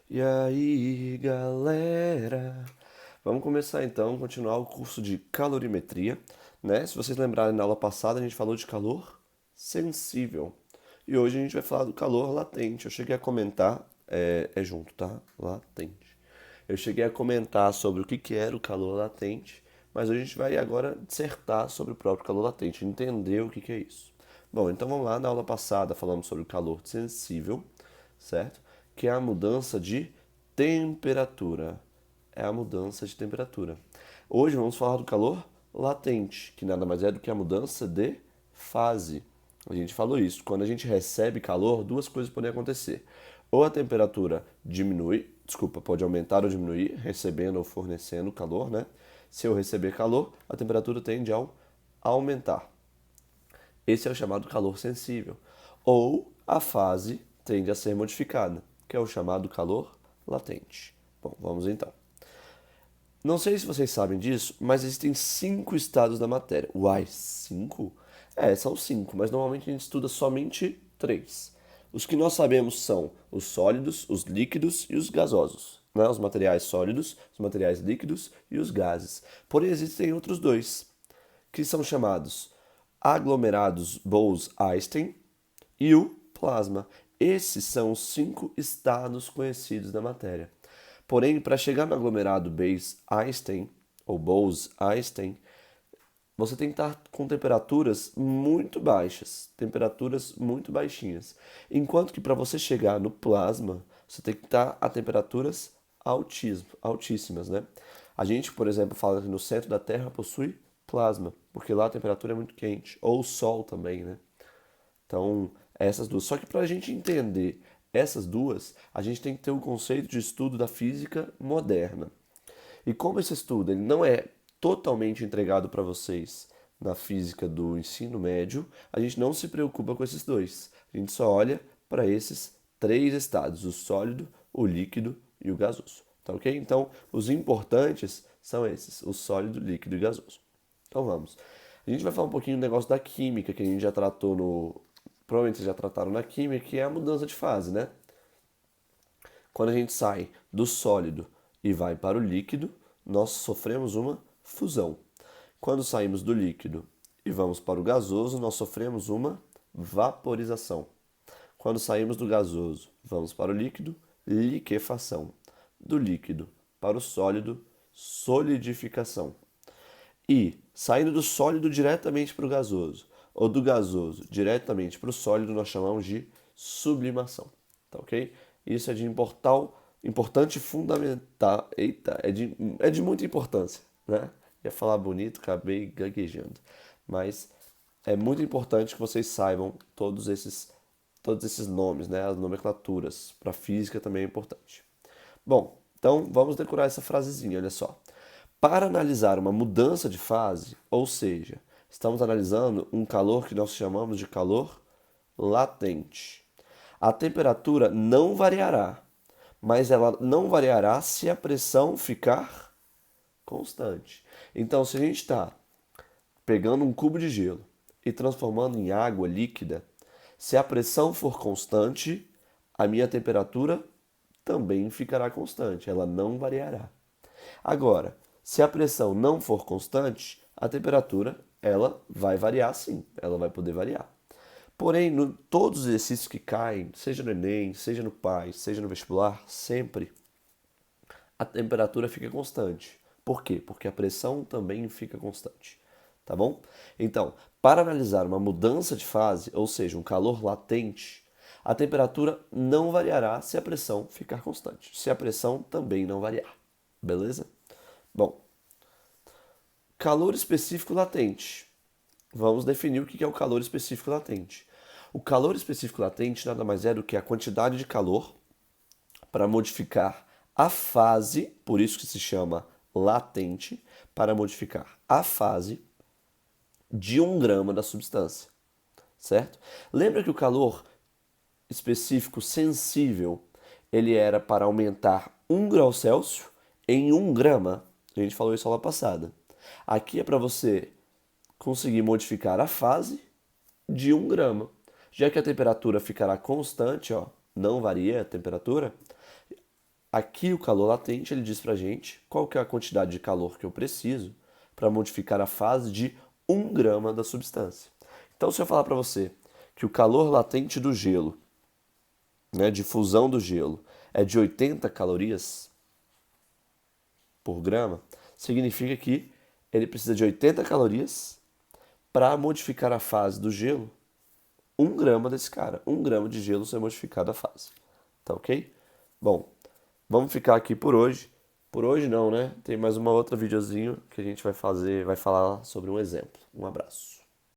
E aí, galera? Vamos começar então, continuar o curso de calorimetria, né? Se vocês lembrarem, na aula passada a gente falou de calor sensível. E hoje a gente vai falar do calor latente. Eu cheguei a comentar, é junto, tá? Latente. Eu cheguei a comentar sobre o que era o calor latente, mas hoje a gente vai agora dissertar sobre o próprio calor latente, entender o que é isso. Bom, então vamos lá. Na aula passada falamos sobre o calor sensível, certo? Que é a mudança de temperatura. É a mudança de temperatura. Hoje vamos falar do calor latente, que nada mais é do que a mudança de fase. A gente falou isso. Quando a gente recebe calor, duas coisas podem acontecer. Ou a temperatura diminui, desculpa, pode aumentar ou diminuir, recebendo ou fornecendo calor, né? Se eu receber calor, a temperatura tende a aumentar. Esse é o chamado calor sensível. Ou a fase tende a ser modificada, que é o chamado calor latente. Bom, vamos então. Não sei se vocês sabem disso, mas existem 5 estados da matéria. Uai, 5? São 5, mas normalmente a gente estuda somente 3. Os que nós sabemos são os sólidos, os líquidos e os gasosos. Né? Os materiais sólidos, os materiais líquidos e os gases. Porém, existem outros dois, que são chamados aglomerados Bose-Einstein e o plasma. Esses são os 5 estados conhecidos da matéria. Porém, para chegar no aglomerado Bose-Einstein, ou Bose-Einstein, você tem que estar com temperaturas muito baixas, temperaturas muito baixinhas. Enquanto que para você chegar no plasma, você tem que estar a temperaturas altíssimas, né? A gente, por exemplo, fala que no centro da Terra possui plasma, porque lá a temperatura é muito quente, ou o Sol também, né? Então, essas duas. Só que para a gente entender essas duas, a gente tem que ter um conceito de estudo da física moderna. E como esse estudo ele não é totalmente entregado para vocês na física do ensino médio, a gente não se preocupa com esses dois. A gente só olha para esses 3 estados: o sólido, o líquido e o gasoso. Tá ok? Então, os importantes são esses: o sólido, líquido e gasoso. Então vamos. A gente vai falar um pouquinho do negócio da química, que a gente já tratou no. Provavelmente vocês já trataram na química, que é a mudança de fase, né? Quando a gente sai do sólido e vai para o líquido, nós sofremos uma fusão. Quando saímos do líquido e vamos para o gasoso, nós sofremos uma vaporização. Quando saímos do gasoso, vamos para o líquido, liquefação. Do líquido para o sólido, solidificação. E saindo do sólido diretamente para o gasoso, ou do gasoso diretamente para o sólido, nós chamamos de sublimação. Tá ok? Isso é de importante e fundamental. Eita, é de muita importância, né? Ia falar bonito, acabei gaguejando. Mas é muito importante que vocês saibam todos esses nomes, né? As nomenclaturas. Para física também é importante. Bom, então vamos decorar essa frasezinha, olha só. Para analisar uma mudança de fase, ou seja, estamos analisando um calor que nós chamamos de calor latente. A temperatura não variará, mas ela não variará se a pressão ficar constante. Então, se a gente está pegando um cubo de gelo e transformando em água líquida, se a pressão for constante, a minha temperatura também ficará constante, ela não variará. Agora, se a pressão não for constante, a temperatura ela vai variar sim, ela vai poder variar. Porém, todos os exercícios que caem, seja no Enem, seja no PAS, seja no vestibular, sempre a temperatura fica constante. Por quê? Porque a pressão também fica constante. Tá bom? Então, para analisar uma mudança de fase, ou seja, um calor latente, a temperatura não variará se a pressão ficar constante. Se a pressão também não variar. Beleza? Bom, calor específico latente. Vamos definir o que é o calor específico latente. O calor específico latente nada mais é do que a quantidade de calor para modificar a fase, por isso que se chama latente, para modificar a fase de 1 grama da substância, certo? Lembra que o calor específico sensível ele era para aumentar 1 grau Celsius em 1 grama? A gente falou isso aula passada. Aqui é para você conseguir modificar a fase de 1 grama. Já que a temperatura ficará constante, ó, não varia a temperatura, Aqui o calor latente, ele diz pra gente qual que é a quantidade de calor que eu preciso para modificar a fase de 1 grama da substância. Então, se eu falar para você que o calor latente do gelo, né, de fusão do gelo, é de 80 calorias por grama, significa que ele precisa de 80 calorias para modificar a fase do gelo 1 grama desse cara. 1 grama de gelo ser modificado a fase. Tá ok? Bom, vamos ficar aqui por hoje. Por hoje não, né? Tem mais uma outra videozinho que a gente vai falar sobre um exemplo. Um abraço.